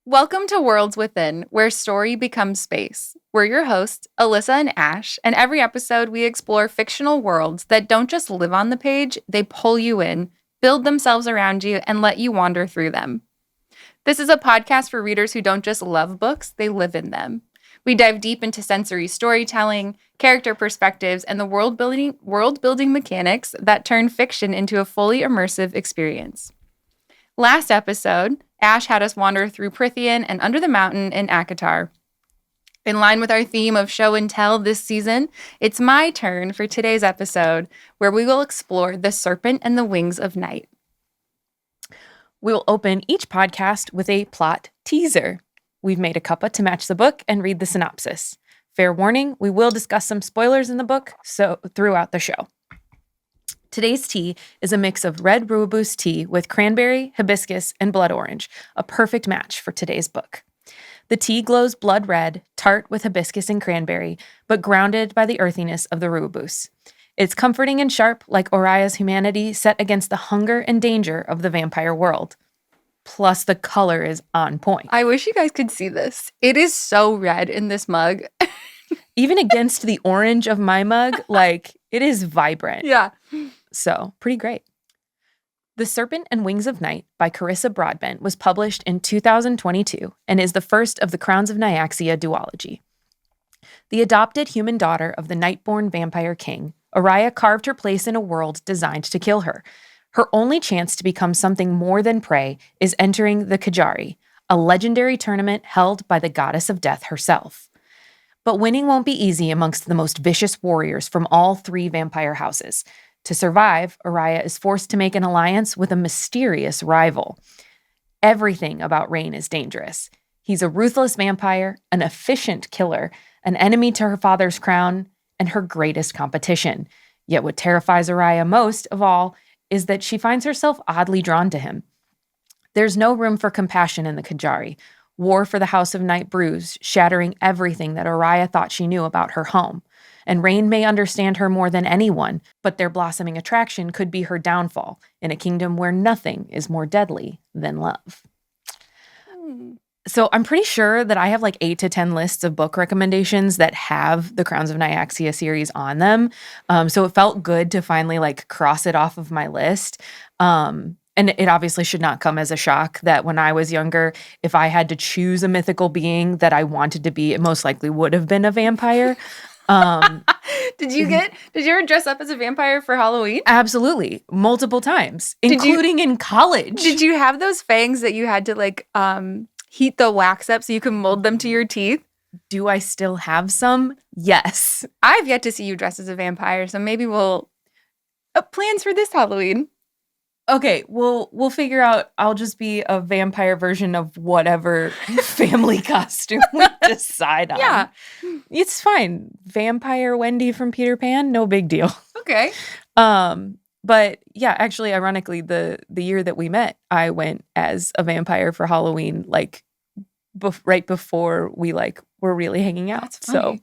Welcome to Worlds Within, where story becomes space. We're your hosts, Alyssa and Ash, and every episode we explore fictional worlds that don't just live on the page, they pull you in, build themselves around you, and let you wander through them. This is a podcast for readers who don't just love books, they live in them. We dive deep into sensory storytelling, character perspectives, and the world-building mechanics that turn fiction into a fully immersive experience. Last episode, Ash had us wander through Prithian and Under the Mountain in Akatar. In line with our theme of show and tell this season, it's my turn for today's episode, where we will explore the Serpent and the Wings of Night. We will open each podcast with a plot teaser. We've made a cuppa to match the book and read the synopsis. Fair warning, we will discuss some spoilers in the book throughout the show. Today's tea is a mix of red rooibos tea with cranberry, hibiscus, and blood orange, a perfect match for today's book. The tea glows blood red, tart with hibiscus and cranberry, but grounded by the earthiness of the rooibos. It's comforting and sharp, like Oraya's humanity set against the hunger and danger of the vampire world. Plus, the color is on point. I wish you guys could see this. It is so red in this mug. Even against the orange of my mug, it is vibrant. Yeah. So, pretty great. The Serpent and Wings of Night by Carissa Broadbent was published in 2022 and is the first of the Crowns of Nyaxia duology. The adopted human daughter of the Nightborn vampire king, Oraya carved her place in a world designed to kill her. Her only chance to become something more than prey is entering the Kejari, a legendary tournament held by the goddess of death herself. But winning won't be easy amongst the most vicious warriors from all three vampire houses. To survive, Oraya is forced to make an alliance with a mysterious rival. Everything about Rain is dangerous. He's a ruthless vampire, an efficient killer, an enemy to her father's crown, and her greatest competition. Yet what terrifies Oraya most of all is that she finds herself oddly drawn to him. There's no room for compassion in the Kejari. War for the House of Night brews, shattering everything that Oraya thought she knew about her home. And Rain may understand her more than anyone, but their blossoming attraction could be her downfall in a kingdom where nothing is more deadly than love. So I'm pretty sure that I have 8 to 10 lists of book recommendations that have the Crowns of Nyaxia series on them. So it felt good to finally cross it off of my list. And it obviously should not come as a shock that when I was younger, if I had to choose a mythical being that I wanted to be, it most likely would have been a vampire. Did you ever dress up as a vampire for Halloween? Absolutely. Multiple times, including in college. Did you have those fangs that you had to heat the wax up so you could mold them to your teeth? Do I still have some? Yes. I've yet to see you dressed as a vampire, so maybe we'll plans for this Halloween. Okay, we'll figure out. I'll just be a vampire version of whatever family costume we decide on. Yeah. It's fine. Vampire Wendy from Peter Pan, no big deal. Okay. But yeah, actually, ironically, the year that we met, I went as a vampire for Halloween, right before we were really hanging out. That's funny.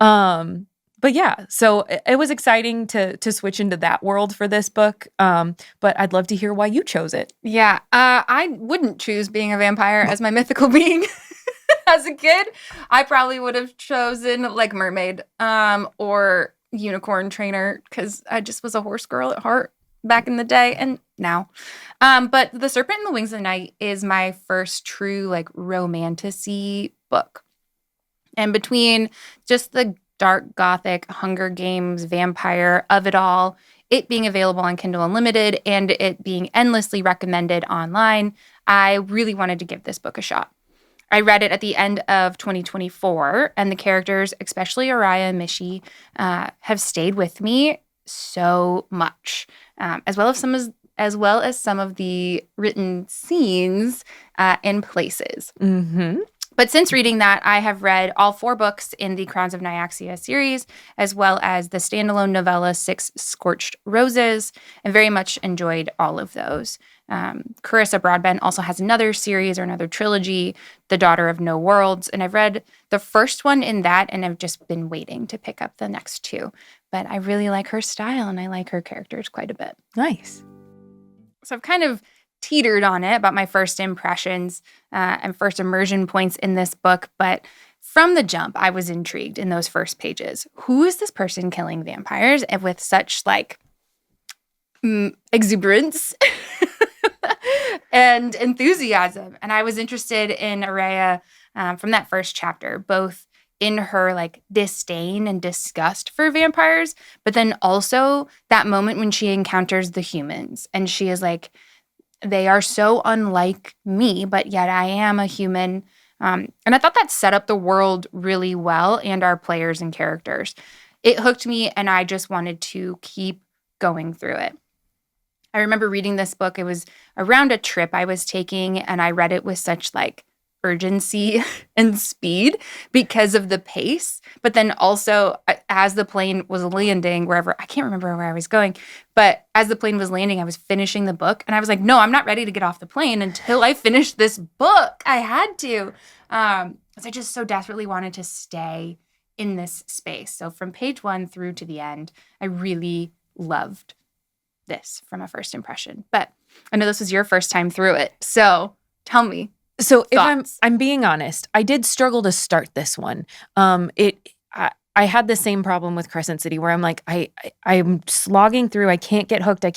So, but yeah, so it was exciting to switch into that world for this book. But I'd love to hear why you chose it. Yeah, I wouldn't choose being a vampire as my mythical being. As a kid, I probably would have chosen mermaid or unicorn trainer because I just was a horse girl at heart back in the day and now. But The Serpent and the Wings of Night is my first true romantasy book. And between just the dark gothic Hunger Games vampire of it all, it being available on Kindle Unlimited and it being endlessly recommended online, I really wanted to give this book a shot. I read it at the end of 2024, and the characters, especially Oraya and Mishi, have stayed with me so much, as well as some of the written scenes and places. Mm-hmm. But since reading that, I have read all 4 books in the Crowns of Nyaxia series, as well as the standalone novella 6 Scorched Roses, and very much enjoyed all of those. Carissa Broadbent also has another series or another trilogy, The Daughter of No Worlds, and I've read the first one in that, and I've just been waiting to pick up the next 2. But I really like her style, and I like her characters quite a bit. Nice. So I've kind of teetered on it about my first impressions and first immersion points in this book. But from the jump, I was intrigued in those first pages. Who is this person killing vampires and with such like exuberance and enthusiasm? And I was interested in Oraya from that first chapter, both in her like disdain and disgust for vampires, but then also that moment when she encounters the humans and she is like, they are so unlike me, but yet I am a human. And I thought that set up the world really well and our players and characters. It hooked me and I just wanted to keep going through it. I remember reading this book. It was around a trip I was taking and I read it with such like urgency and speed because of the pace. But then also as the plane was landing wherever, I can't remember where I was going, but as the plane was landing, I was finishing the book and I was like, no, I'm not ready to get off the plane until I finish this book. I had to, because I just so desperately wanted to stay in this space. So from page 1 through to the end, I really loved this from a first impression. But I know this was your first time through it. So tell me. So Thoughts? if I'm being honest, I did struggle to start this one. I had the same problem with Crescent City where I'm like, I'm slogging through. I can't get hooked. I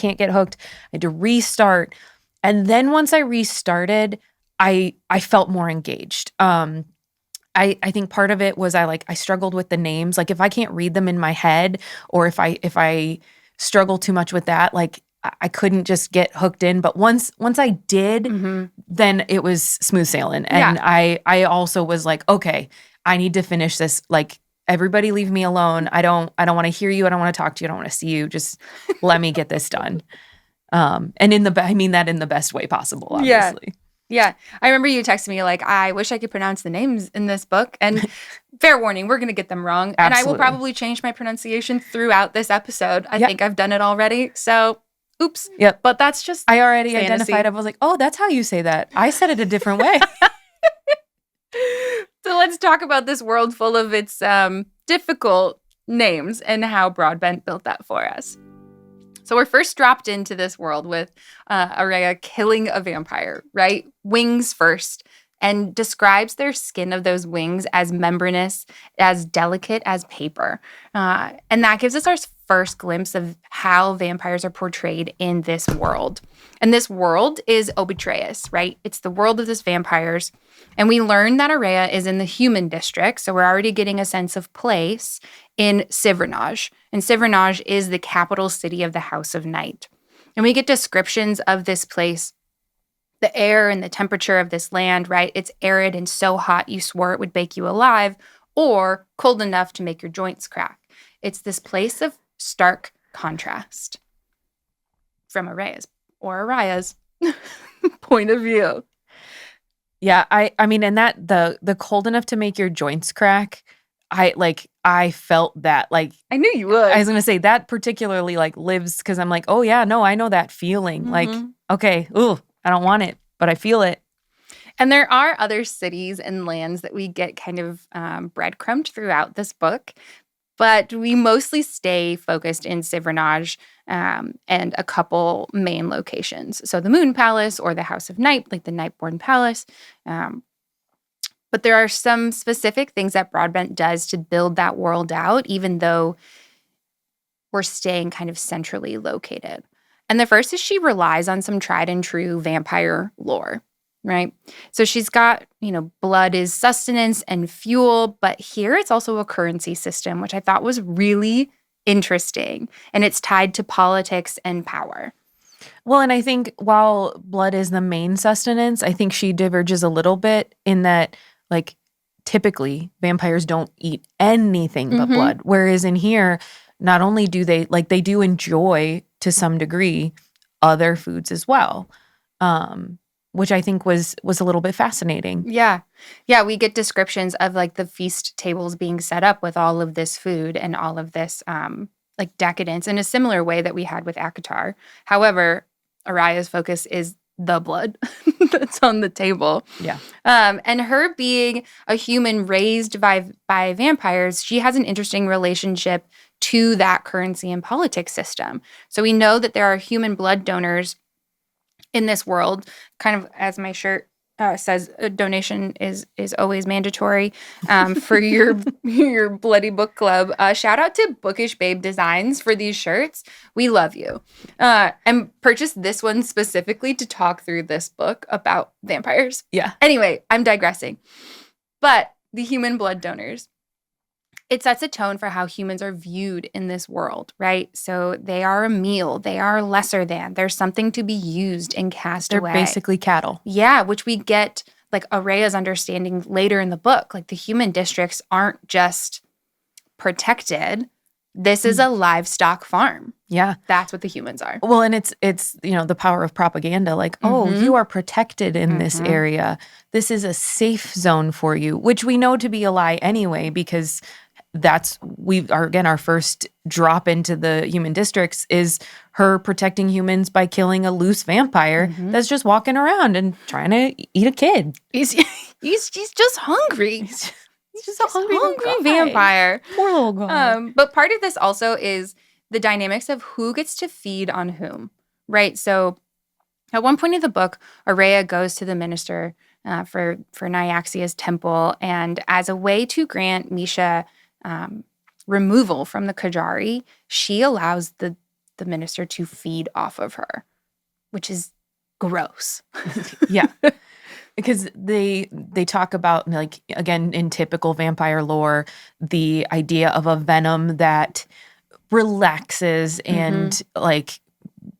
had to restart. And then once I restarted, I felt more engaged. I think part of it was I struggled with the names. Like if I can't read them in my head or if I struggle too much with that, like I couldn't just get hooked in. But once I did, then it was smooth sailing. And I also was like, okay, I need to finish this. Like everybody leave me alone. I don't want to hear you. I don't want to talk to you. I don't want to see you. Just let me get this done. And I mean that in the best way possible, obviously. Yeah. I remember you texting me like, I wish I could pronounce the names in this book. And fair warning, we're going to get them wrong. Absolutely. And I will probably change my pronunciation throughout this episode. I think I've done it already. So oops. Yep. But that's just I already fantasy. identified. I was like, oh, that's how you say that. I said it a different way. So let's talk about this world full of its difficult names and how Broadbent built that for us. So we're first dropped into this world with Oraya killing a vampire, right? Wings first, and describes their skin of those wings as membranous, as delicate as paper. And that gives us our first glimpse of how vampires are portrayed in this world. And this world is Obitreus, right? It's the world of these vampires. And we learn that Oraya is in the human district, so we're already getting a sense of place in Sivernage. And Sivernage is the capital city of the House of Night. And we get descriptions of this place, the air and the temperature of this land, right? It's arid and so hot you swore it would bake you alive, or cold enough to make your joints crack. It's this place of stark contrast from Oraya's point of view. Yeah, I mean, and that the cold enough to make your joints crack, I felt that. Like I knew you would. I was gonna say that particularly like lives because I'm like, oh yeah, no, I know that feeling. Like, okay, ooh, I don't want it, but I feel it. And there are other cities and lands that we get kind of breadcrumbed throughout this book, but we mostly stay focused in Sivernage and a couple main locations. So the Moon Palace or the House of Night, like the Nightborn Palace. But there are some specific things that Broadbent does to build that world out, even though we're staying kind of centrally located. And the first is she relies on some tried and true vampire lore, right? So she's got, blood is sustenance and fuel, but here it's also a currency system, which I thought was really interesting. And it's tied to politics and power. Well, and I think while blood is the main sustenance, I think she diverges a little bit in that, like, typically vampires don't eat anything but blood. Whereas in here, not only do they do enjoy to some degree other foods as well, which I think was a little bit fascinating. Yeah. Yeah, we get descriptions of like the feast tables being set up with all of this food and all of this like decadence in a similar way that we had with Akatar. However, Oraya's focus is the blood that's on the table. Yeah. And her being a human raised by vampires, she has an interesting relationship to that currency and politics system. So we know that there are human blood donors in this world, kind of as my shirt says, a donation is always mandatory for your Bloody Book Club. Shout out to Bookish Babe Designs for these shirts. We love you. And purchased this one specifically to talk through this book about vampires. Yeah. Anyway, I'm digressing. But the human blood donors. It sets a tone for how humans are viewed in this world, right? So they are a meal. They are lesser than. There's something to be used and cast away. They're basically cattle. Yeah, which we get, like, Oraya's understanding later in the book. Like, the human districts aren't just protected. This is a livestock farm. Yeah. That's what the humans are. Well, and it's the power of propaganda. Like, oh, you are protected in this area. This is a safe zone for you, which we know to be a lie anyway, because our first drop into the human districts is her protecting humans by killing a loose vampire that's just walking around and trying to eat a kid. He's just hungry. He's just a hungry vampire. Poor little guy. But part of this also is the dynamics of who gets to feed on whom, right? So at one point in the book, Oraya goes to the minister for Nyaxia's temple, and as a way to grant Misha removal from the Kejari, she allows the minister to feed off of her, which is gross. Yeah. Because they talk about, like, again, in typical vampire lore, the idea of a venom that relaxes and like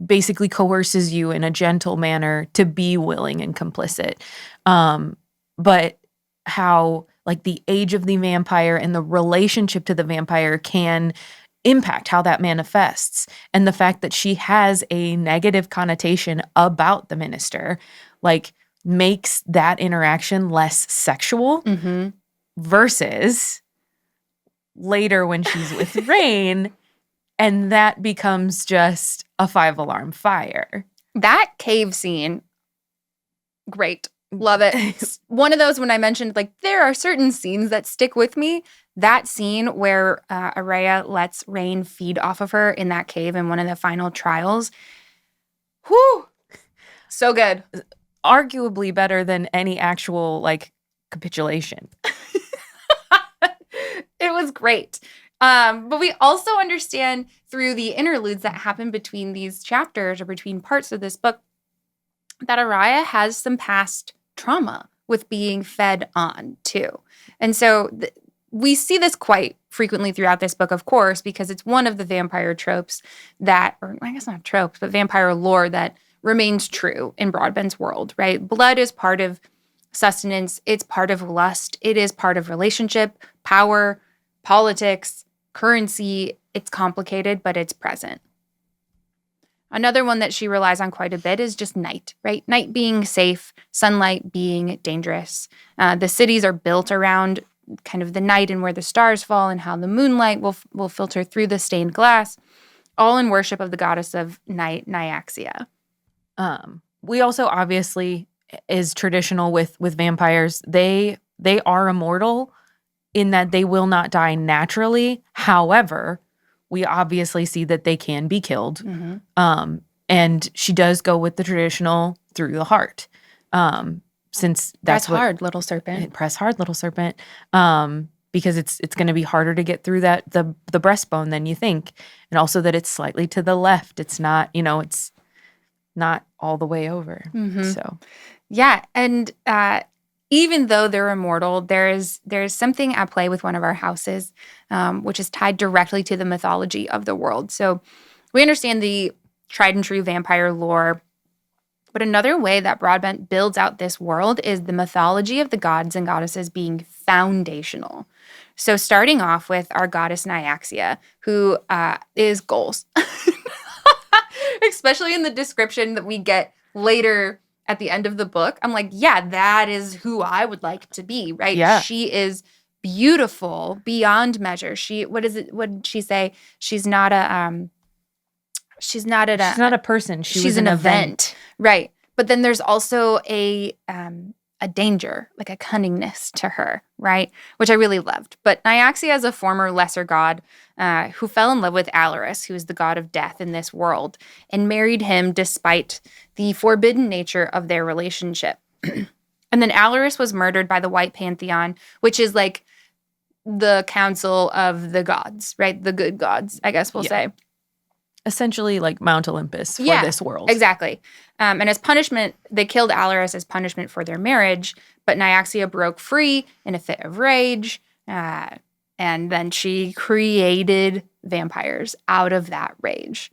basically coerces you in a gentle manner to be willing and complicit. But how, like, the age of the vampire and the relationship to the vampire can impact how that manifests. And the fact that she has a negative connotation about the minister, like, makes that interaction less sexual versus later when she's with Rain, and that becomes just a 5-alarm fire. That cave scene, great. Love it. One of those when I mentioned, like, there are certain scenes that stick with me. That scene where Oraya lets Rain feed off of her in that cave in one of the final trials. Whew. So good. Arguably better than any actual, like, capitulation. It was great. But we also understand through the interludes that happen between these chapters or between parts of this book that Oraya has some past trauma with being fed on too. And so we see this quite frequently throughout this book, of course, because it's one of the vampire tropes that, or I guess not tropes, but vampire lore that remains true in Broadbent's world, right? Blood is part of sustenance. It's part of lust. It is part of relationship, power, politics, currency. It's complicated, but it's present. Another one that she relies on quite a bit is just night, right? Night being safe, sunlight being dangerous. The cities are built around kind of the night and where the stars fall and how the moonlight will filter through the stained glass, all in worship of the goddess of night, Nyaxia. We also obviously is traditional with vampires. They are immortal in that they will not die naturally. However, we obviously see that they can be killed. And she does go with the traditional through the heart. Since that's press hard, little serpent. Press hard, little serpent. Because it's going to be harder to get through that the breastbone than you think. And also that it's slightly to the left. It's not, it's not all the way over. So yeah, and even though they're immortal, there's something at play with one of our houses, which is tied directly to the mythology of the world. So we understand the tried and true vampire lore, but another way that Broadbent builds out this world is the mythology of the gods and goddesses being foundational. So starting off with our goddess Nyaxia, who is goals, especially in the description that we get later at the end of the book. I'm like, yeah, that is who I would like to be, right? Yeah. She is beautiful beyond measure. What did she say? She's not a she's not a person. She's an event. Right. But then there's also a a danger, like a cunningness to her, right? Which I really loved. But Nyaxia is a former lesser god who fell in love with Alaris, who is the god of death in this world, and married him despite the forbidden nature of their relationship. And then Alaris was murdered by the White Pantheon, which is like the council of the gods, right? The good gods, I guess we'll say. Essentially like Mount Olympus for this world. Exactly. And as punishment, they killed Alaris as punishment for their marriage, but Nyaxia broke free in a fit of rage, and then she created vampires out of that rage.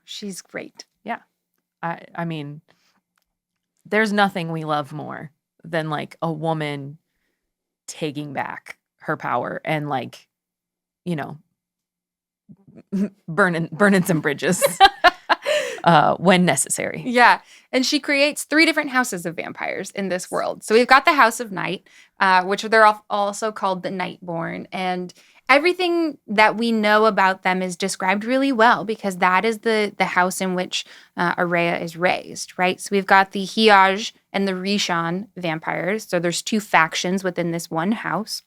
She's great. Yeah. I mean, there's nothing we love more than like a woman taking back her power and like, you know, burning some bridges when necessary. Yeah. And she creates 3 different houses of vampires in this world. So we've got the House of Night, which they're also called the Nightborn. And everything that we know about them is described really well because that is the house in which Oraya is raised, right? So we've got the Hiaj and the Rishon vampires. So there's 2 factions within this one house.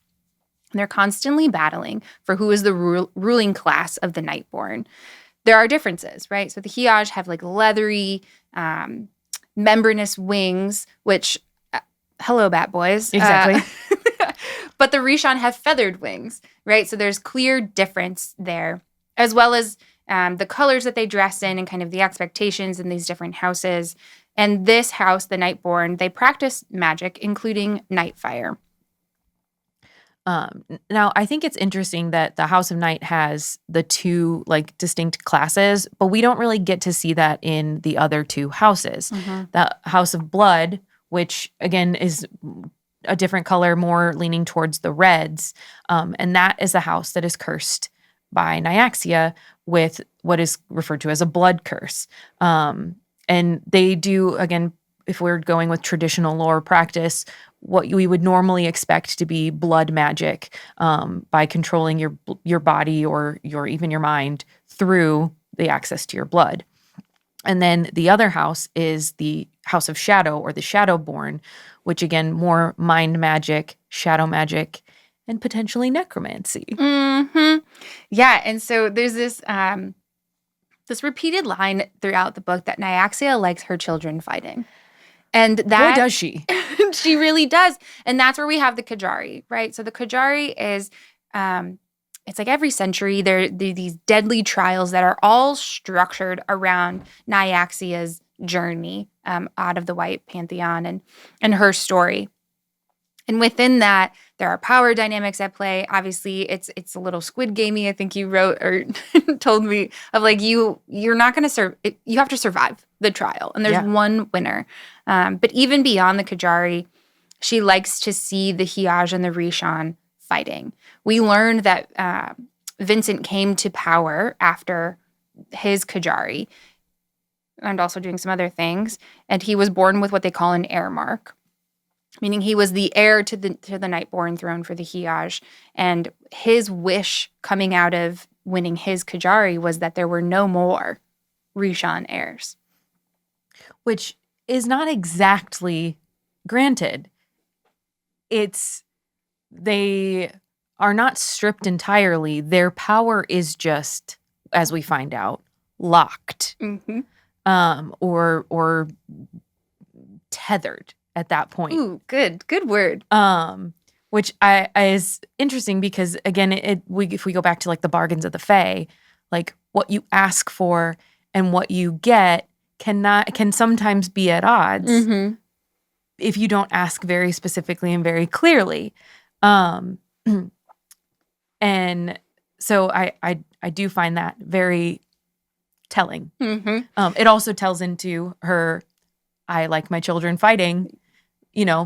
And they're constantly battling for who is the ruling class of the Nightborn. There are differences, right? So the Hiaj have like leathery, membranous wings, which, hello, Bat Boys. Exactly. But the Rishon have feathered wings, right? So there's clear difference there, as well as the colors that they dress in and kind of the expectations in these different houses. And this house, the Nightborn, they practice magic, including Nightfire. Now, I think it's interesting that the House of Night has the 2 like distinct classes, but we don't really get to see that in the other 2 houses. Mm-hmm. The House of Blood, which again is a different color, more leaning towards the reds, and that is the house that is cursed by Nyaxia with what is referred to as a blood curse. And they do, again, if we're going with traditional lore practice, what we would normally expect to be blood magic by controlling your body or even your mind through the access to your blood. And then the other house is the House of Shadow or the Shadowborn, which again, more mind magic, shadow magic, and potentially necromancy. Mm-hmm. Yeah, and so there's this this repeated line throughout the book that Nyaxia likes her children fighting. And that, boy, does she. She really does. And that's where we have the Kejari, right? So the Kejari is, it's like every century, there are these deadly trials that are all structured around Nyaxia's journey out of the White Pantheon and her story. And within that, there are power dynamics at play. Obviously, it's a little Squid Gamey. I think you wrote or told me of like you're not going to you have to survive the trial, and there's one winner. But even beyond the Kejari, she likes to see the Hiaj and the Rishon fighting. We learned that Vincent came to power after his Kejari, and also doing some other things, and he was born with what they call an heir mark. Meaning he was the heir to the Nightborn throne for the Hiaj. And his wish coming out of winning his Kejari was that there were no more Rishon heirs. Which is not exactly granted. They are not stripped entirely. Their power is just, as we find out, locked. Mm-hmm. Or tethered at that point. Ooh, good word. Which is interesting because again, if we go back to like the bargains of the Fae, like what you ask for and what you get can sometimes be at odds if you don't ask very specifically and very clearly. And so I do find that very telling. It also tells into her, I like my children fighting,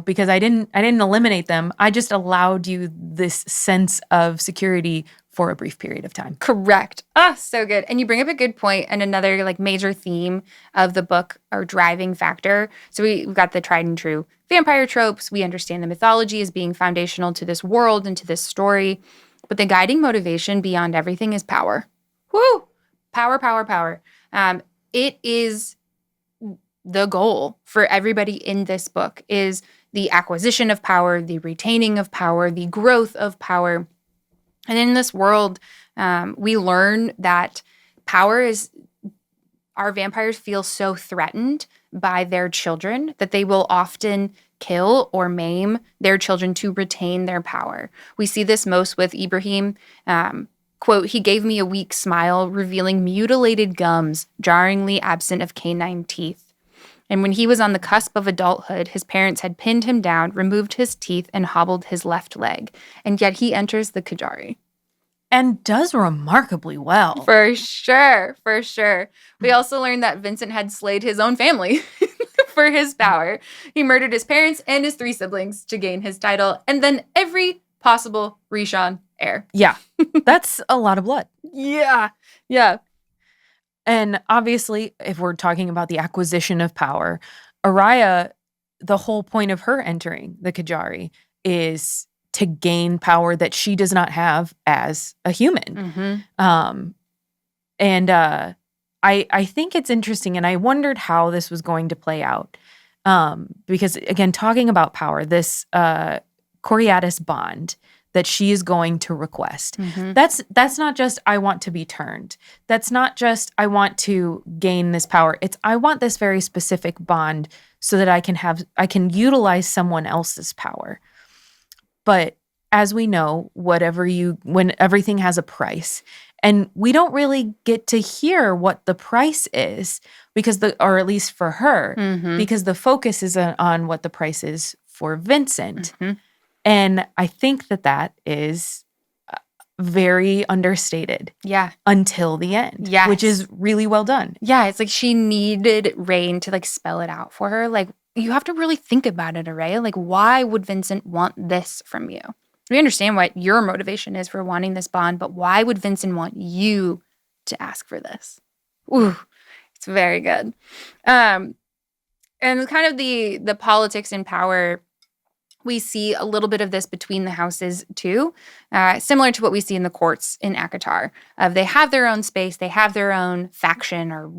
because I didn't eliminate them. I just allowed you this sense of security for a brief period of time. Correct. So good. And you bring up a good point and another like major theme of the book or driving factor. So we've got the tried and true vampire tropes. We understand the mythology as being foundational to this world and to this story. But the guiding motivation beyond everything is power. Woo! Power, power, power. It is the goal for everybody in this book is the acquisition of power, the retaining of power, the growth of power. And in this world, we learn that our vampires feel so threatened by their children that they will often kill or maim their children to retain their power. We see this most with Ibrahim. Quote, he gave me a weak smile, revealing mutilated gums, jarringly absent of canine teeth. And when he was on the cusp of adulthood, his parents had pinned him down, removed his teeth, and hobbled his left leg. And yet he enters the Kejari. And does remarkably well. For sure, for sure. We also learned that Vincent had slayed his own family for his power. He murdered his parents and his 3 siblings to gain his title, and then every possible Rishon heir. Yeah, that's a lot of blood. Yeah. And obviously, if we're talking about the acquisition of power, Oraya, the whole point of her entering the Kejari is to gain power that she does not have as a human. Mm-hmm. I think it's interesting, and I wondered how this was going to play out. Because, again, talking about power, this Coriatis bond that she is going to request. Mm-hmm. That's not just I want to be turned. That's not just I want to gain this power. It's I want this very specific bond so that I can utilize someone else's power. But as we know, when everything has a price, and we don't really get to hear what the price is or at least for her, Mm-hmm. because the focus is on what the price is for Vincent. Mm-hmm. And I think that is very understated. Yeah. Until the end. Yes. Which is really well done. Yeah, it's like she needed Rain to like spell it out for her. Like, you have to really think about it, Oraya. Like, why would Vincent want this from you? We understand what your motivation is for wanting this bond, but why would Vincent want you to ask for this? Ooh, it's very good. And kind of the politics and power, we see a little bit of this between the houses too, similar to what we see in the courts in Akatar. They have their own space, they have their own faction or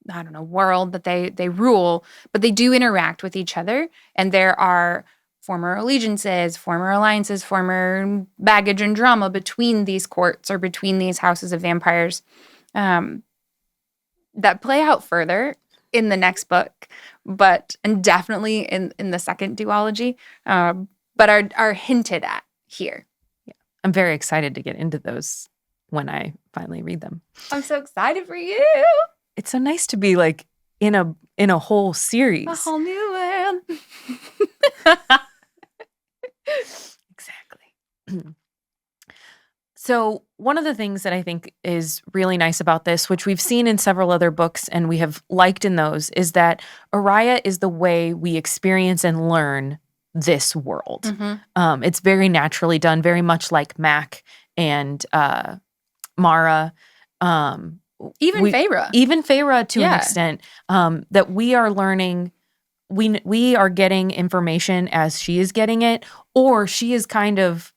I don't know, world that they rule, but they do interact with each other. And there are former allegiances, former alliances, former baggage and drama between these courts or between these houses of vampires that play out further in the next book, and definitely in the second duology, but are hinted at here. Yeah, I'm very excited to get into those when I finally read them. I'm so excited for you. It's so nice to be like in a whole series. A whole new world. Exactly. So one of the things that I think is really nice about this, which we've seen in several other books and we have liked in those, is that Oraya is the way we experience and learn this world. Mm-hmm. It's very naturally done, very much like Mac and Mara. Even Feyre to an extent, that we are learning, we are getting information as she is getting it, or she is kind of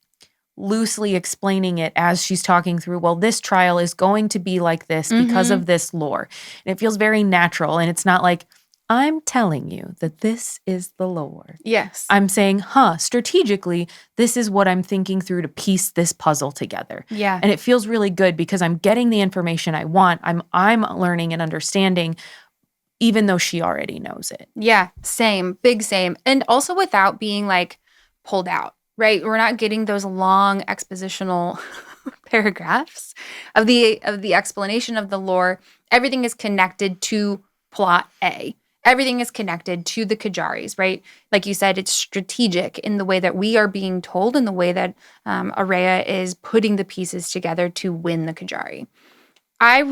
loosely explaining it as she's talking through, well, this trial is going to be like this because Mm-hmm. of this lore. And it feels very natural, and it's not like, I'm telling you that this is the lore. Yes. I'm saying, strategically, this is what I'm thinking through to piece this puzzle together. Yeah. And it feels really good because I'm getting the information I want. I'm learning and understanding, even though she already knows it. Yeah, same, big same. And also without being like pulled out, right? We're not getting those long expositional paragraphs of the explanation of the lore. Everything is connected to plot A. Everything is connected to the Kejaris, right? Like you said, it's strategic in the way that we are being told, in the way that Oraya is putting the pieces together to win the Kejari. I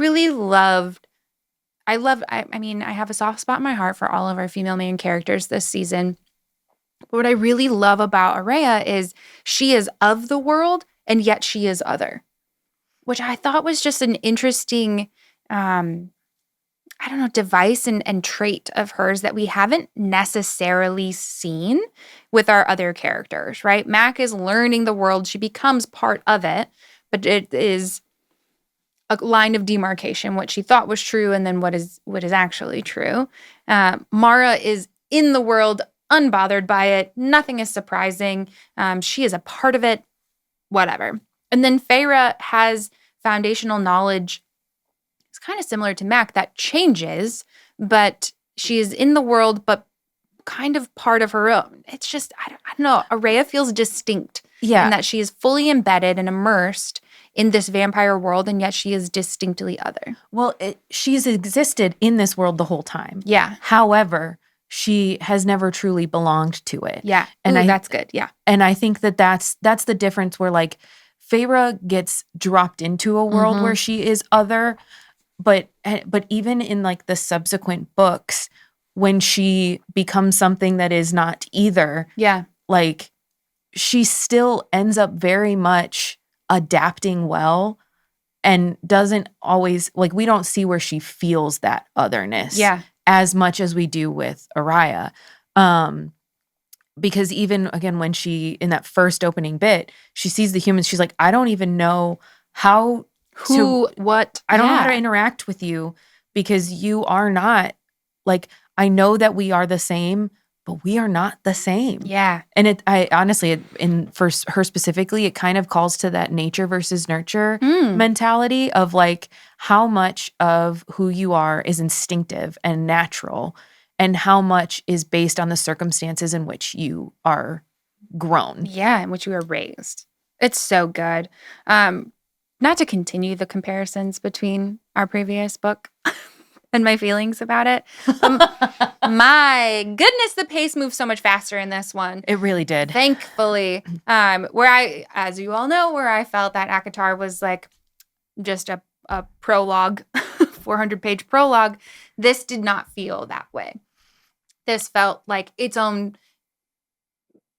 have a soft spot in my heart for all of our female main characters this season. But what I really love about Oraya is she is of the world, and yet she is other, which I thought was just an interesting device and trait of hers that we haven't necessarily seen with our other characters, right? Mac is learning the world. She becomes part of it, but it is a line of demarcation, what she thought was true and then what is actually true. Mara is in the world, unbothered by it. Nothing is surprising. She is a part of it, whatever. And then Feyre has foundational knowledge. It's kind of similar to Mac that changes, but she is in the world, but kind of part of her own. It's just, I don't know. Oraya feels distinct in that she is fully embedded and immersed in this vampire world, and yet she is distinctly other. Well, she's existed in this world the whole time. Yeah. However, she has never truly belonged to it. Yeah. And that's good. Yeah. And I think that's the difference where like Feyre gets dropped into a world where she is other, but even in like the subsequent books, when she becomes something that is not either, like she still ends up very much adapting well and doesn't always, like, we don't see where she feels that otherness as much as we do with Oraya. Because even, again, when she, in that first opening bit, she sees the humans, she's like, I don't even know how I don't know how to interact with you because you are not, like, I know that we are the same, but we are not the same. Yeah. And I honestly, for her specifically, it kind of calls to that nature versus nurture mentality of like how much of who you are is instinctive and natural and how much is based on the circumstances in which you are grown. Yeah, in which you were raised. It's so good. Not to continue the comparisons between our previous book and my feelings about it. My goodness, the pace moved so much faster in this one. It really did. Thankfully. Where I, as you all know, where I felt that ACOTAR was like just a prologue, 400-page prologue, this did not feel that way. This felt like its own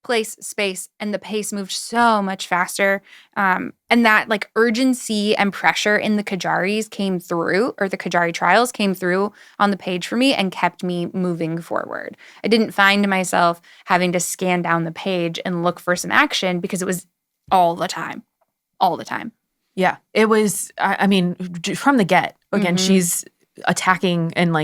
place, space, and the pace moved so much faster. And that like urgency and pressure in the Kejaris came through, or the Kejari trials came through on the page for me and kept me moving forward. I didn't find myself having to scan down the page and look for some action because it was all the time. Yeah, it was, I mean, from the get, again, she's attacking and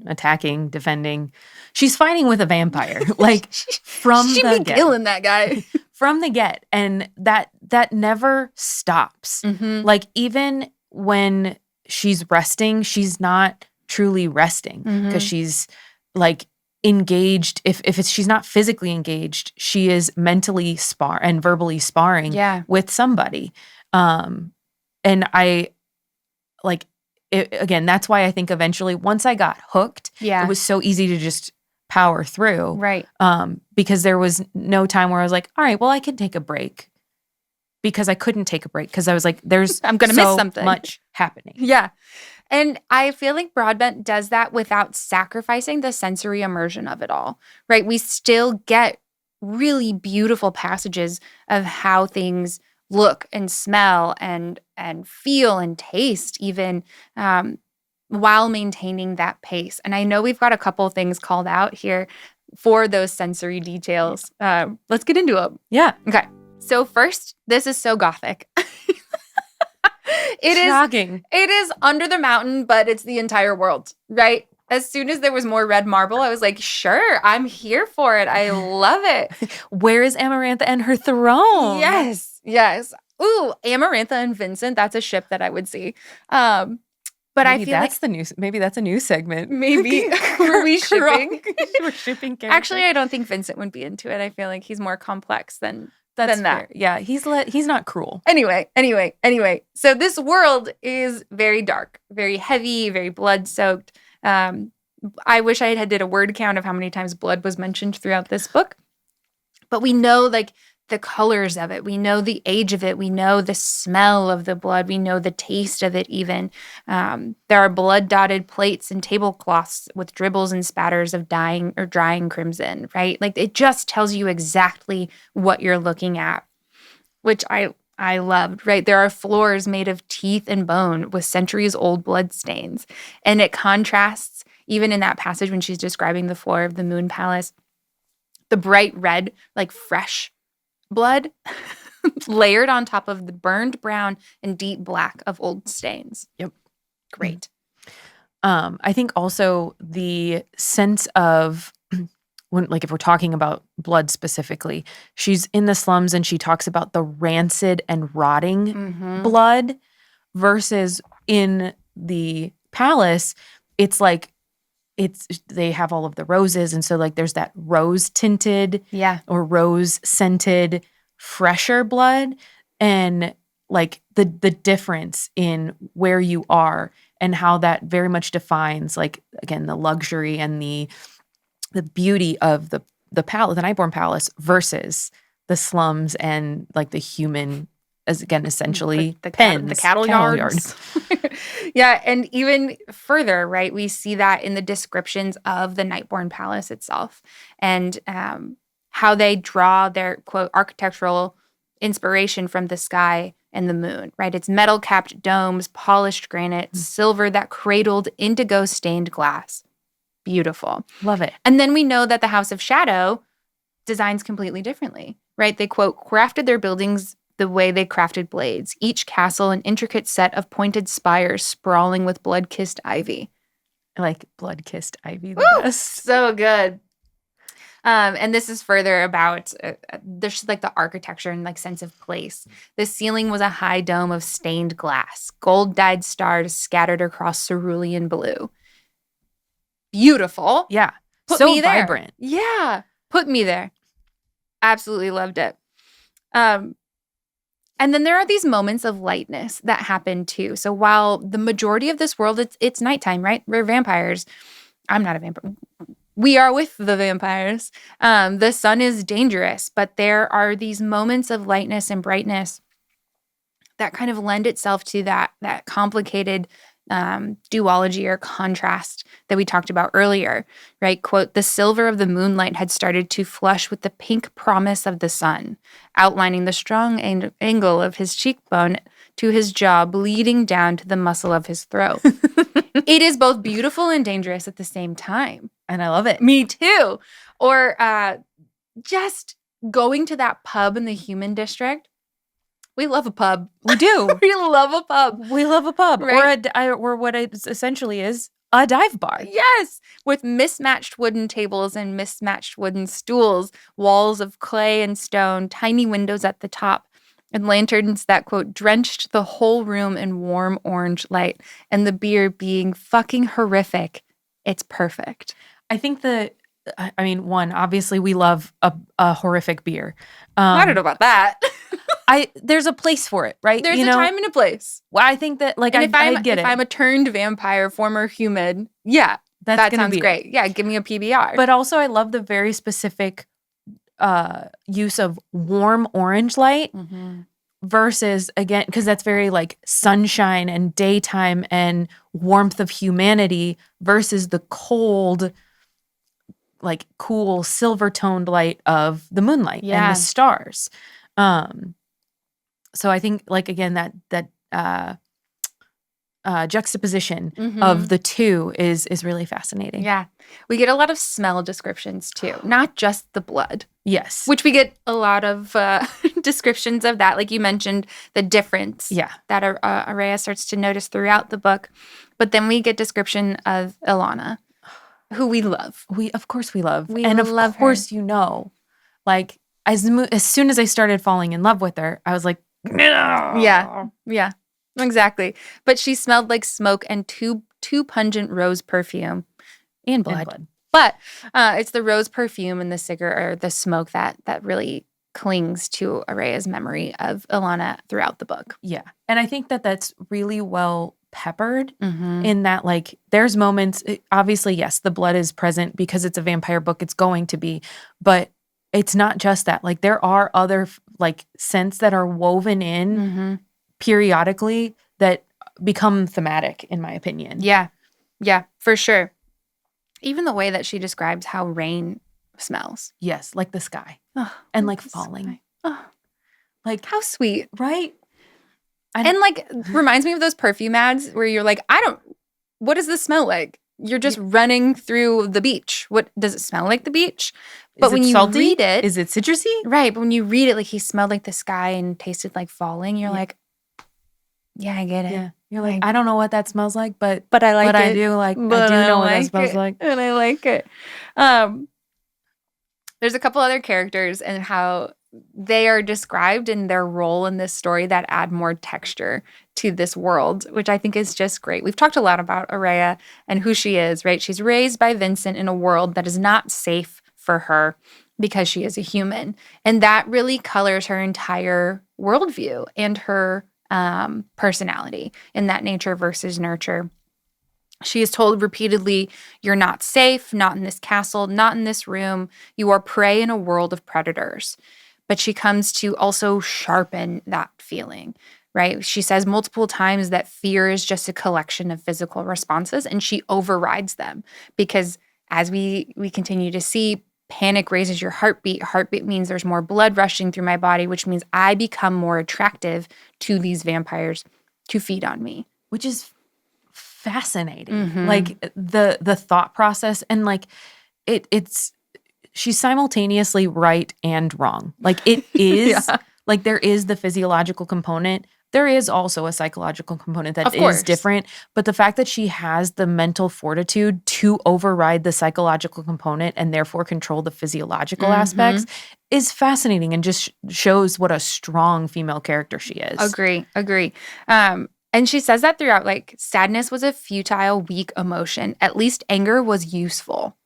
attacking, defending. She's fighting with a vampire, like from she'd the be get. killing that guy From the get. And that never stops. Like even when she's resting, she's not truly resting because she's like engaged. If she's not physically engaged, she is mentally and verbally sparring with somebody. And I like it, again, that's why I think eventually once I got hooked, it was so easy to just power through. Right. Because there was no time where I was like, all right, well, I could take a break. Because I couldn't take a break because I was like, I'm going to miss something. Much happening. Yeah. And I feel like Broadbent does that without sacrificing the sensory immersion of it all, right? We still get really beautiful passages of how things look and smell and feel and taste even while maintaining that pace. And I know we've got a couple things called out here for those sensory details. Let's get into them. Yeah. Okay. So first, this is so gothic. Shocking. It is under the mountain, but it's the entire world, right? As soon as there was more red marble, I was like, sure, I'm here for it. I love it. Where is Amarantha and her throne? Yes. Ooh, Amarantha and Vincent, that's a ship that I would see. But maybe I feel like maybe that's a new segment. Maybe were we shipping? We're shipping characters. Actually, I don't think Vincent would be into it. I feel like he's more complex than that. Fair. Yeah, he's not cruel. Anyway. So this world is very dark, very heavy, very blood-soaked. I wish I had did a word count of how many times blood was mentioned throughout this book. But we know like the colors of it. We know the age of it. We know the smell of the blood. We know the taste of it even. There are blood-dotted plates and tablecloths with dribbles and spatters of dying or drying crimson, right? Like it just tells you exactly what you're looking at, which I loved, right? There are floors made of teeth and bone with centuries-old blood stains. And it contrasts, even in that passage when she's describing the floor of the Moon Palace, the bright red, like fresh blood layered on top of the burned brown and deep black of old stains. Yep. Great. I think also the sense of when, like, if we're talking about blood specifically, she's in the slums and she talks about the rancid and rotting blood versus in the palace, it's like they have all of the roses. And so like there's that rose tinted or rose scented fresher blood, and like the difference in where you are and how that very much defines, like, again, the luxury and the beauty of the palace, the Nightborn Palace, versus the slums and like the human, as again, essentially the pens, the cattle yards. Yeah, and even further, right? We see that in the descriptions of the Nightborn Palace itself, and how they draw their, quote, architectural inspiration from the sky and the moon, right? It's metal-capped domes, polished granite, silver that cradled indigo-stained glass. Beautiful. Love it. And then we know that the House of Shadow designs completely differently, right? They, quote, crafted their buildings the way they crafted blades, each castle an intricate set of pointed spires sprawling with blood-kissed ivy. I like blood-kissed ivy the best. So good. And this is further about there's like the architecture and like sense of place. The ceiling was a high dome of stained glass, gold-dyed stars scattered across cerulean blue. Beautiful. Yeah. Put so me there. vibrant. Yeah. Put me there. Absolutely loved it. And then there are these moments of lightness that happen too. So while the majority of this world, it's nighttime, right? We're vampires. I'm not a vampire. We are with the vampires. The sun is dangerous, but there are these moments of lightness and brightness that kind of lend itself to that complicated duology or contrast that we talked about earlier, right? Quote, the silver of the moonlight had started to flush with the pink promise of the sun, outlining the strong angle of his cheekbone to his jaw, bleeding down to the muscle of his throat. It is both beautiful and dangerous at the same time. And I love it. Me too. Or just going to that pub in the Human District. We love a pub. We do. We love a pub. We love a pub. Right? Or what it essentially is, a dive bar. Yes. With mismatched wooden tables and mismatched wooden stools, walls of clay and stone, tiny windows at the top, and lanterns that, quote, drenched the whole room in warm orange light, and the beer being fucking horrific. It's perfect. I think one, obviously we love a horrific beer. I don't know about that. There's a place for it, right? There's a time and a place. Well, I think that, like, I get it. If I'm a turned vampire, former human, yeah, that sounds great. Yeah, give me a PBR. But also I love the very specific use of warm orange light versus, again, because that's very like sunshine and daytime and warmth of humanity versus the cold, like cool silver toned light of the moonlight and the stars. So I think, like, again, that juxtaposition of the two is really fascinating. Yeah. We get a lot of smell descriptions too, not just the blood. Yes. Which we get a lot of descriptions of that. Like you mentioned, the difference that Oraya starts to notice throughout the book. But then we get description of Ilana, who we love. Of course we love. And of course, like, as soon as I started falling in love with her, I was like, no. Yeah, exactly. But she smelled like smoke and too pungent rose perfume and blood. But it's the rose perfume and the cigarette or the smoke that really clings to Oraya's memory of Ilana throughout the book. Yeah. And I think that that's really well peppered in that, like, there's moments, obviously, yes, the blood is present because it's a vampire book, it's going to be, but it's not just that. Like, there are other, like, scents that are woven in periodically that become thematic, in my opinion. Yeah, for sure. Even the way that she describes how rain smells. Yes, like the sky. And like falling. Like, how sweet. Right? And like reminds me of those perfume ads where you're like, what does this smell like? you're just running through the beach. What does it smell like the beach? But when you salty? read it, Is it citrusy? right? But when you read it, like he smelled like the sky and tasted like falling. You're Yeah. like, yeah, I get it. Yeah. You're like, I don't know what that smells like, but I like it. I do like. But I do know what like that smells it, like. and I like it. There's a couple other characters and how they are described in their role in this story that add more texture to this world, which I think is just great. We've talked a lot about Oraya and who she is, right? She's raised by Vincent in a world that is not safe for her because she is a human. And that really colors her entire worldview and her personality in that nature versus nurture. She is told repeatedly, you're not safe, not in this castle, not in this room. You are prey in a world of predators. But she comes to also sharpen that feeling, right? She says multiple times that fear is just a collection of physical responses, and she overrides them because as we continue to see, panic raises your heartbeat. Heartbeat means there's more blood rushing through my body, which means I become more attractive to these vampires to feed on me. Which is fascinating. Like the thought process and like it's she's simultaneously right and wrong. Like it is like there is the physiological component. There is also a psychological component that is different. But the fact that she has the mental fortitude to override the psychological component and therefore control the physiological aspects is fascinating and just shows what a strong female character she is. Agree. And she says that throughout, like, sadness was a futile, weak emotion. At least anger was useful.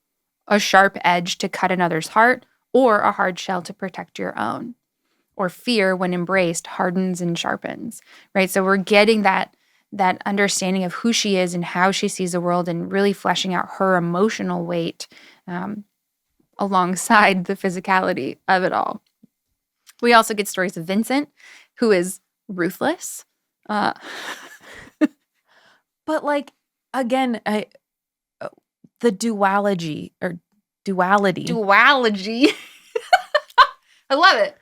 A sharp edge to cut another's heart, or a hard shell to protect your own. Or fear, when embraced, hardens and sharpens, right? So we're getting that understanding of who she is and how she sees the world and really fleshing out her emotional weight alongside the physicality of it all. We also get stories of Vincent, who is ruthless. But like again, the duality. Duality. I love it.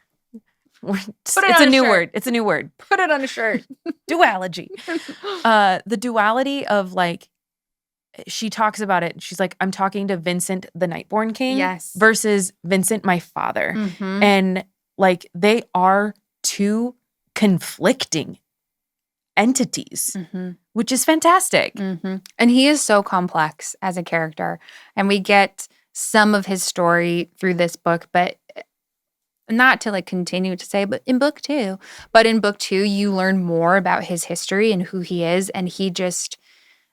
It's a new word. It's a new word. Put it on a shirt. Duality. The duality of like she talks about it. She's like, I'm talking to Vincent, the Nightborn King, versus Vincent, my father, and like they are two conflicting entities, which is fantastic. And he is so complex as a character. And we get some of his story through this book, but not to like continue to say, but in book two. But in book two, you learn more about his history and who he is. And he just,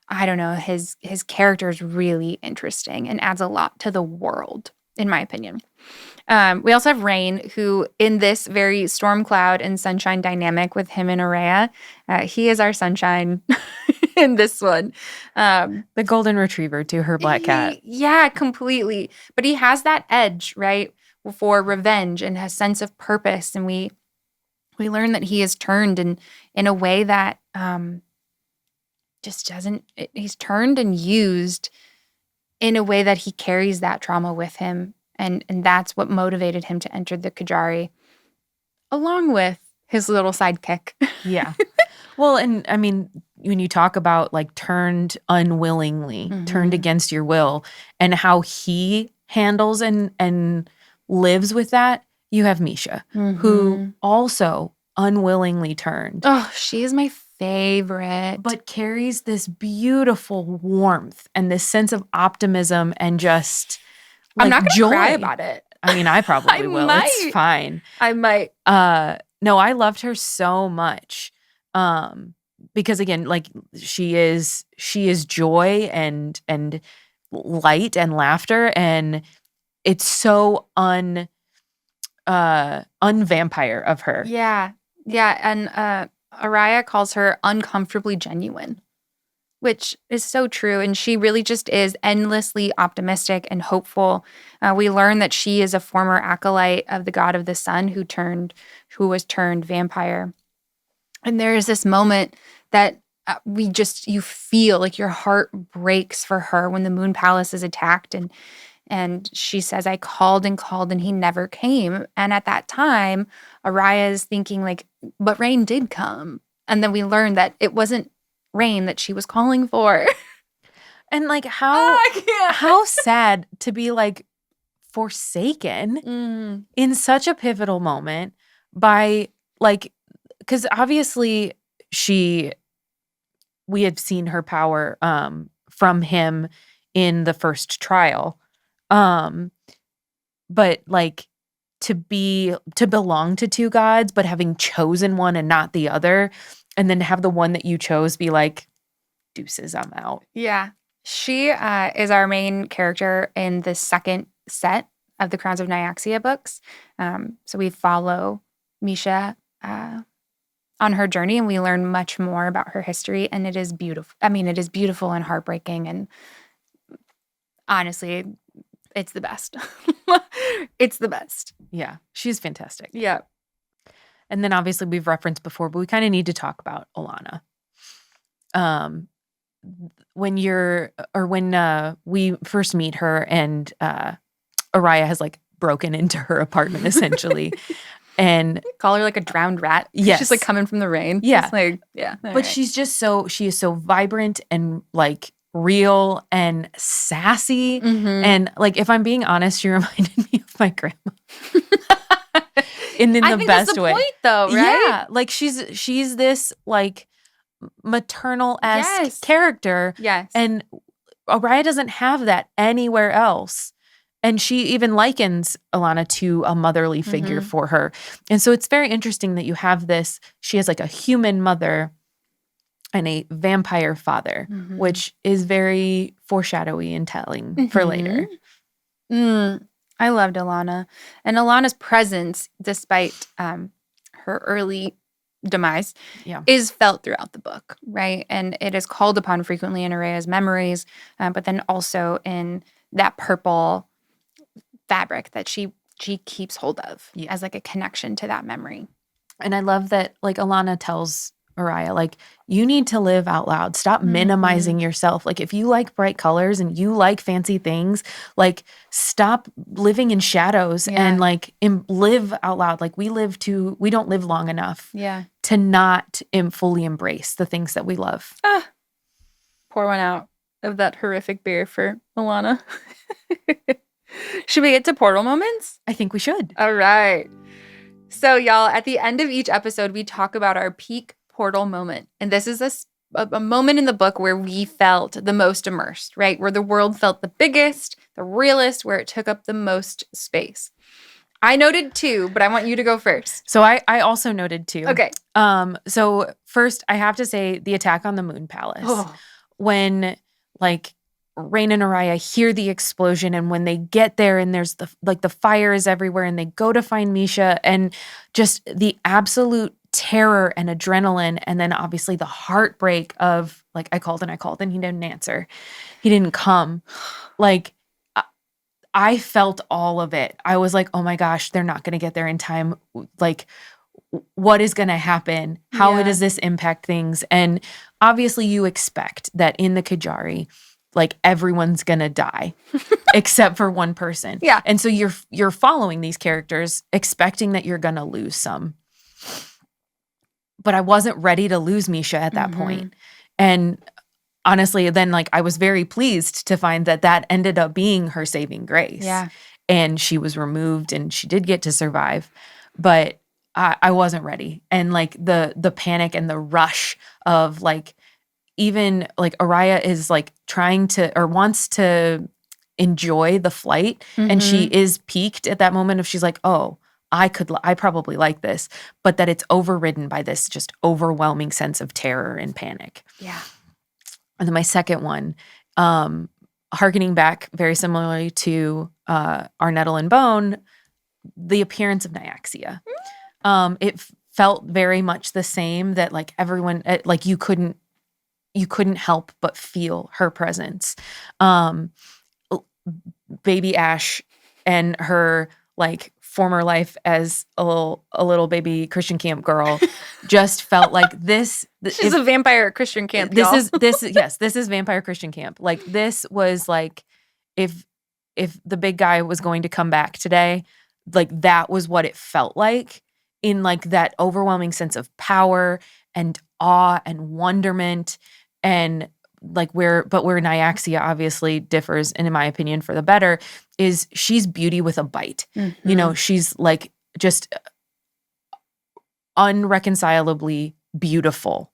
I don't know, his character is really interesting and adds a lot to the world, in my opinion. We also have Rain, who in this very storm cloud and sunshine dynamic with him and Oraya, he is our sunshine in this one. The golden retriever to her black cat. Yeah, completely. But he has that edge, right, for revenge and a sense of purpose. And we learn that he is turned in a way that just doesn't, he's turned and used in a way that he carries that trauma with him. And that's what motivated him to enter the Kejari, along with his little sidekick. Yeah. Well, and I mean, when you talk about like turned unwillingly, turned against your will, and how he handles and lives with that, you have Misha, who also unwillingly turned. Oh, she is my favorite. But carries this beautiful warmth and this sense of optimism and just... like, I'm not going to cry joy. about it. I mean, I probably will. might. It's fine. I might. No, I loved her so much. Because again, like she is joy and light and laughter, and it's so unvampire of her. Yeah. Yeah. And Oraya calls her uncomfortably genuine, which is so true. And she really just is endlessly optimistic and hopeful. We learn that she is a former acolyte of the god of the sun who was turned vampire. And there is this moment that you feel like your heart breaks for her when the Moon Palace is attacked. And she says, I called and called and he never came. And at that time, Oraya is thinking like, but Rain did come. And then we learn that it wasn't Rain that she was calling for. And like I can't. how sad to be like forsaken in such a pivotal moment by like, because obviously we had seen her power from him in the first trial. But like to belong to two gods, but having chosen one and not the other, and then to have the one that you chose be like, deuces, I'm out. Yeah. She is our main character in the second set of the Crowns of Nyaxia books. So we follow Misha on her journey, and we learn much more about her history, and it is beautiful. I mean, it is beautiful and heartbreaking, and honestly, it's the best. It's the best. Yeah, she's fantastic. Yeah. And then obviously we've referenced before, but we kind of need to talk about Alana. When we first meet her and Oraya has like broken into her apartment essentially. And call her like a drowned rat. Yes. She's like coming from the rain. Yeah. It's like, yeah. But she is so vibrant and like real and sassy. And like, if I'm being honest, she reminded me of my grandma. in the best way. That's the point, though, right? Yeah. Like she's this like maternal-esque character. Yes. And Oraya doesn't have that anywhere else. And she even likens Alana to a motherly figure for her. And so it's very interesting that you have this. She has like a human mother and a vampire father, which is very foreshadowy and telling for later. I loved Alana. And Alana's presence, despite her early demise, is felt throughout the book, right? And it is called upon frequently in Oraya's memories, but then also in that purple fabric that she keeps hold of as like a connection to that memory. And I love that like Alana tells Oraya, like, you need to live out loud. Stop minimizing yourself. Like, if you like bright colors and you like fancy things, like, stop living in shadows and like live out loud. Like, we don't live long enough to not fully embrace the things that we love. Pour one out of that horrific beer for Alana. Should we get to portal moments? I think we should. All right. So, y'all, at the end of each episode, we talk about our peak portal moment. And this is a moment in the book where we felt the most immersed, right? Where the world felt the biggest, the realest, where it took up the most space. I noted 2, but I want you to go first. So I also noted 2. Okay. So first, I have to say the attack on the Moon Palace. When, like, Rain and Oraya hear the explosion, and when they get there and there's the fire is everywhere and they go to find Misha, and just the absolute terror and adrenaline, and then obviously the heartbreak of like, I called and he didn't answer. He didn't come. Like, I felt all of it. I was like, oh my gosh, they're not going to get there in time. Like, what is going to happen? How does this impact things? And obviously you expect that in the Kejari, like, everyone's gonna die except for one person. Yeah. And so you're following these characters expecting that you're gonna lose some. But I wasn't ready to lose Misha at that point. And honestly, then like I was very pleased to find that ended up being her saving grace. Yeah. And she was removed and she did get to survive. But I wasn't ready. And like the panic and the rush of like, even like Oraya is like trying to or wants to enjoy the flight, and she is piqued at that moment of she's like, oh, I probably like this, but that it's overridden by this just overwhelming sense of terror and panic. Yeah. And then my second one, hearkening back very similarly to Our Nettle and Bone, the appearance of Nyaxia. It felt very much the same, that like everyone, like you couldn't help but feel her presence. Baby Ash and her like former life as a little baby Christian camp girl just felt like this. She's a vampire at Christian camp. This is vampire Christian camp. Like, this was like, if the big guy was going to come back today, like that was what it felt like, in like that overwhelming sense of power and awe and wonderment. And where Nyaxia obviously differs, and in my opinion for the better, is she's beauty with a bite. Mhm. She's like just unreconcilably beautiful,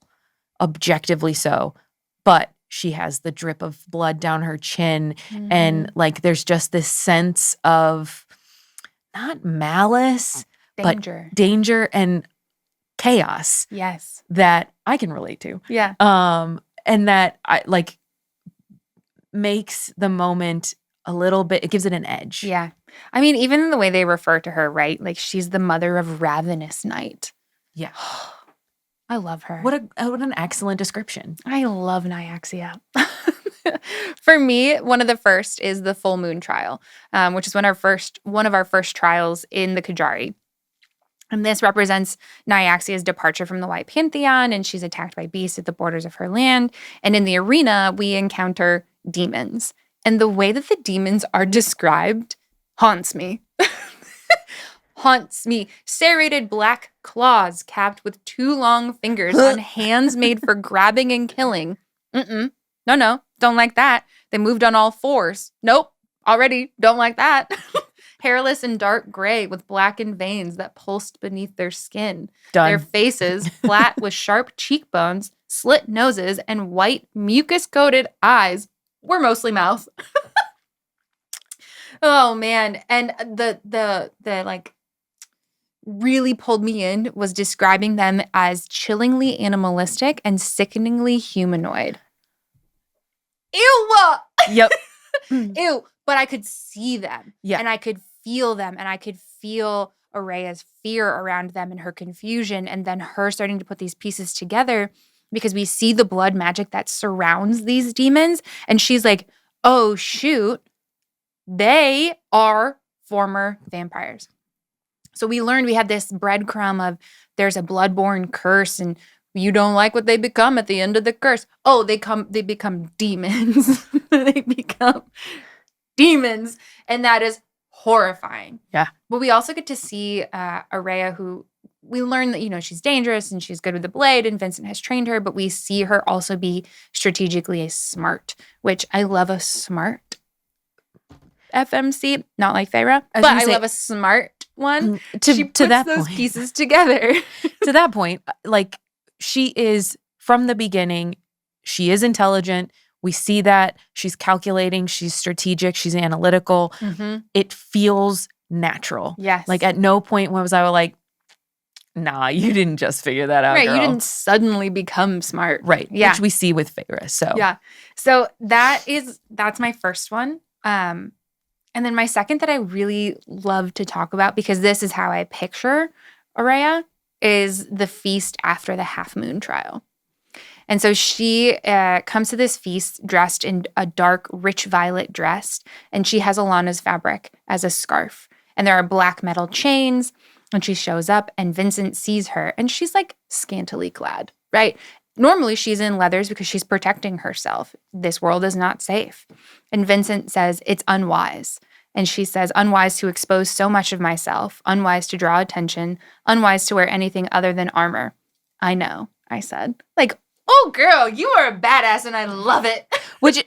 objectively so, but she has the drip of blood down her chin, and like there's just this sense of not malice, Danger. but danger and chaos. Yes. That I can relate to. Yeah. And that I like makes the moment a little bit, it gives it an edge. Yeah. I mean, even the way they refer to her, right? Like she's the mother of ravenous night. Yeah. I love her. What an excellent description. I love Nyaxia. For me, one of the first is the full moon trial, which is one of our first trials in the Kejari. And this represents Nyaxia's departure from the White Pantheon, and she's attacked by beasts at the borders of her land. And in the arena, we encounter demons. And the way that the demons are described haunts me. Haunts me. Serrated black claws capped with 2 long fingers on hands made for grabbing and killing. No, don't like that. They moved on all 4s. Nope, already don't like that. Hairless and dark gray with blackened veins that pulsed beneath their skin. Done. Their faces flat with sharp cheekbones, slit noses, and white mucus-coated eyes were mostly mouth. Oh man, and the like really pulled me in was describing them as chillingly animalistic and sickeningly humanoid. Ew! Yep. Ew. But I could see them. Yeah. And I could feel them. And I could feel Oraya's fear around them and her confusion. And then her starting to put these pieces together because we see the blood magic that surrounds these demons. And she's like, oh, shoot. They are former vampires. So we learned we had this breadcrumb of there's a bloodborne curse and you don't like what they become at the end of the curse. Oh, they become demons. They become demons. And that is horrifying. Yeah. But we also get to see Oraya, who we learn that, she's dangerous and she's good with the blade and Vincent has trained her, but we see her also be strategically smart, which I love a smart FMC, not like Feyre, but I love a smart one. She puts those pieces together. To that point, like she is from the beginning, she is intelligent. We see that she's calculating, she's strategic, she's analytical. It feels natural. Yes. Like at no point was I like, nah, you didn't just figure that out, right, girl. You didn't suddenly become smart. Right. Yeah. Which we see with Feyre. So yeah. So that's my first one. And then my second that I really love to talk about, because this is how I picture Oraya, is the feast after the half moon trial. And so she comes to this feast dressed in a dark, rich violet dress, and she has Alana's fabric as a scarf. And there are black metal chains, and she shows up, and Vincent sees her, and she's like scantily clad, right? Normally she's in leathers because she's protecting herself. This world is not safe. And Vincent says, it's unwise. And she says, unwise to expose so much of myself, unwise to draw attention, unwise to wear anything other than armor. I know, I said. Like, oh, girl, you are a badass and I love it.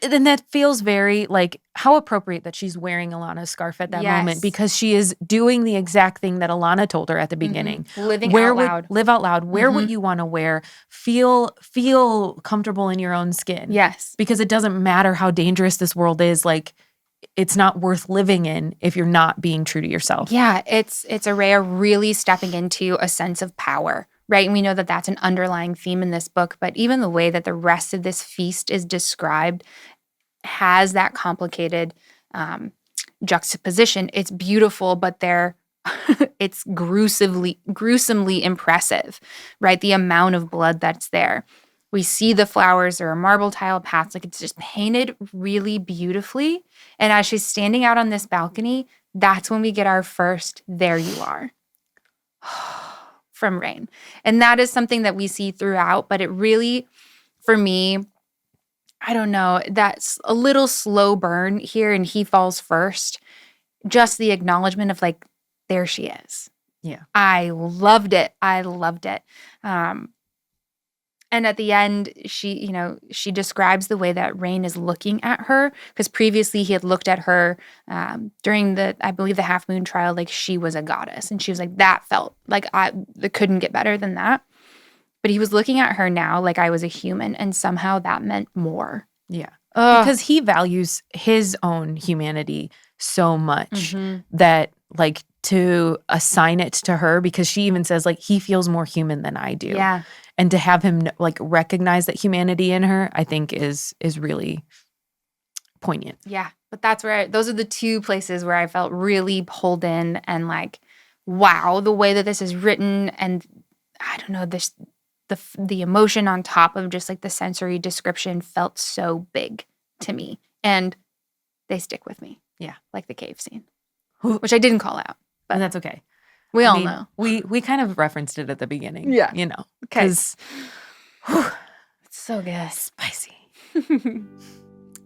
Then that feels very like how appropriate that she's wearing Alana's scarf at that moment, because she is doing the exact thing that Alana told her at the beginning. Living out loud. Live out loud. Wear what you want to wear. Feel comfortable in your own skin. Yes. Because it doesn't matter how dangerous this world is. Like, it's not worth living in if you're not being true to yourself. Yeah, it's Oraya really stepping into a sense of power. Right. And we know that that's an underlying theme in this book. But even the way that the rest of this feast is described has that complicated juxtaposition. It's beautiful, but it's gruesomely impressive. Right. The amount of blood that's there. We see the flowers. There are marble tile paths. Like it's just painted really beautifully. And as she's standing out on this balcony, that's when we get our first "there you are" from Rain. And that is something that we see throughout, but it really, for me, I don't know, that's a little slow burn here and he falls first. Just the acknowledgement of like, there she is. Yeah. I loved it. And at the end, she describes the way that Rain is looking at her, because previously he had looked at her during I believe the Half Moon trial, like she was a goddess. And she was like, that felt like it couldn't get better than that. But he was looking at her now like I was a human, and somehow that meant more. Yeah. Because he values his own humanity so much that, like, to assign it to her, because she even says, like, he feels more human than I do. Yeah. And to have him, like, recognize that humanity in her, I think is really poignant. Yeah. But those are the two places where I felt really pulled in and like, wow, the way that this is written, and I don't know, the emotion on top of just like the sensory description felt so big to me, and they stick with me. Yeah. Like the cave scene, which I didn't call out, but that's okay. We all know. We kind of referenced it at the beginning. Yeah. You know. Okay. Because it's so good. Spicy.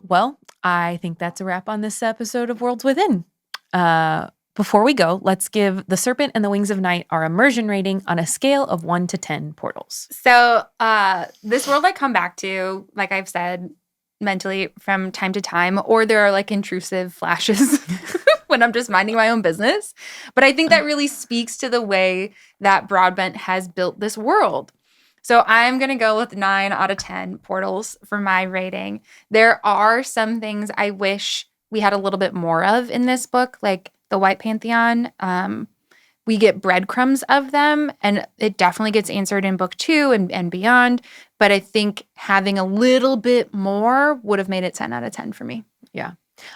Well, I think that's a wrap on this episode of Worlds Within. Before we go, let's give The Serpent and the Wings of Night our immersion rating on a scale of 1 to 10 portals. So this world I come back to, like I've said, mentally from time to time, or there are like intrusive flashes when I'm just minding my own business. But I think that really speaks to the way that Broadbent has built this world. So I'm going to go with 9 out of 10 portals for my rating. There are some things I wish we had a little bit more of in this book, like the White Pantheon. We get breadcrumbs of them, and it definitely gets answered in book 2 and beyond. But I think having a little bit more would have made it 10 out of 10 for me. Yeah.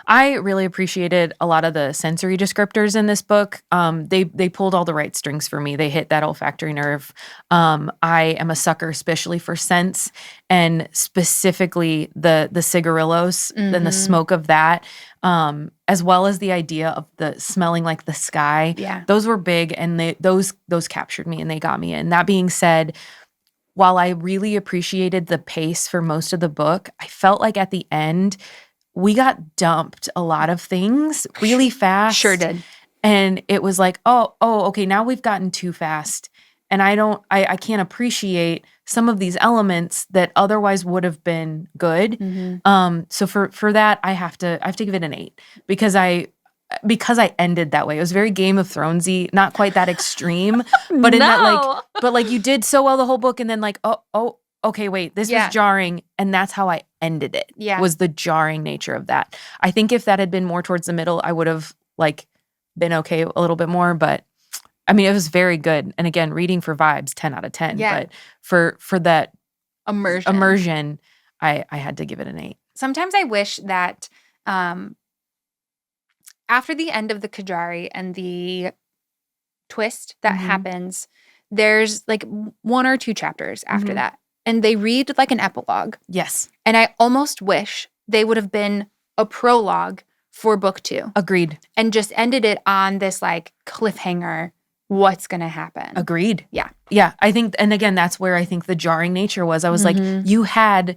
I really appreciated a lot of the sensory descriptors in this book. They pulled all the right strings for me. They hit that olfactory nerve. I am a sucker, especially for scents, and specifically the cigarillos and the smoke of that, as well as the idea of the smelling like the sky. Yeah, those were big, and those captured me and they got me in. That being said, while I really appreciated the pace for most of the book, I felt like at the end we got dumped a lot of things really fast. Sure did. And it was like, oh, okay, now we've gotten too fast. And I can't appreciate some of these elements that otherwise would have been good. So for that, I have to give it an 8 because I ended that way. It was very Game of Thronesy, not quite that extreme, but in that like you did so well the whole book, and then like, oh, okay, wait, this was jarring, and that's how I ended it. Yeah. Was the jarring nature of that. I think if that had been more towards the middle, I would have like been okay a little bit more, but I mean, it was very good. And again, reading for vibes, 10 out of 10. Yeah. But for that immersion, I had to give it an 8. Sometimes I wish that after the end of the Kejari and the twist that happens, there's like 1 or 2 chapters after that. And they read like an epilogue. Yes. And I almost wish they would have been a prologue for book 2. Agreed. And just ended it on this like cliffhanger. What's going to happen? Agreed. Yeah. Yeah. I think, and again, that's where I think the jarring nature was. I was like, you had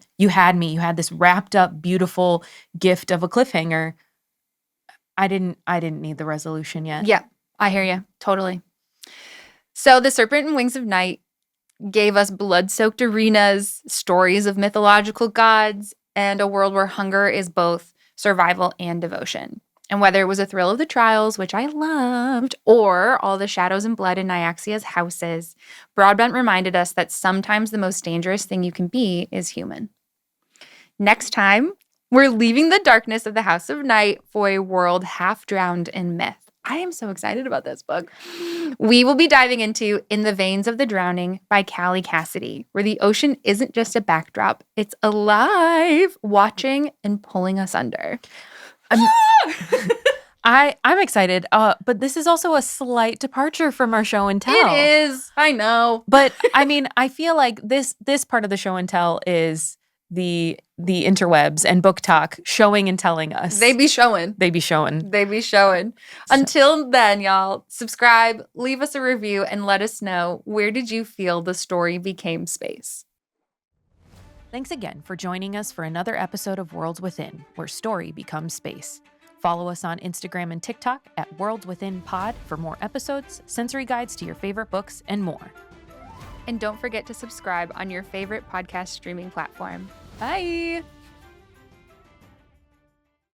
me. You had this wrapped up, beautiful gift of a cliffhanger. I didn't need the resolution yet. Yeah. I hear you. Totally. So The Serpent and Wings of Night gave us blood-soaked arenas, stories of mythological gods, and a world where hunger is both survival and devotion. And whether it was a thrill of the trials, which I loved, or all the shadows and blood in Nyaxia's houses, Broadbent reminded us that sometimes the most dangerous thing you can be is human. Next time, we're leaving the darkness of the House of Night for a world half drowned in myth. I am so excited about this book. We will be diving into In the Veins of the Drowning by Callie Cassidy, where the ocean isn't just a backdrop, it's alive, watching and pulling us under. I'm excited, but this is also a slight departure from our show and tell. It is, I know. But I mean, I feel like this part of the show and tell is the interwebs and book talk showing and telling us. They be showing. Until then, y'all, subscribe, leave us a review, and let us know, where did you feel the story became space? Thanks again for joining us for another episode of Worlds Within, where story becomes space. Follow us on Instagram and TikTok at Worlds Within Pod for more episodes, sensory guides to your favorite books, and more. And don't forget to subscribe on your favorite podcast streaming platform. Bye!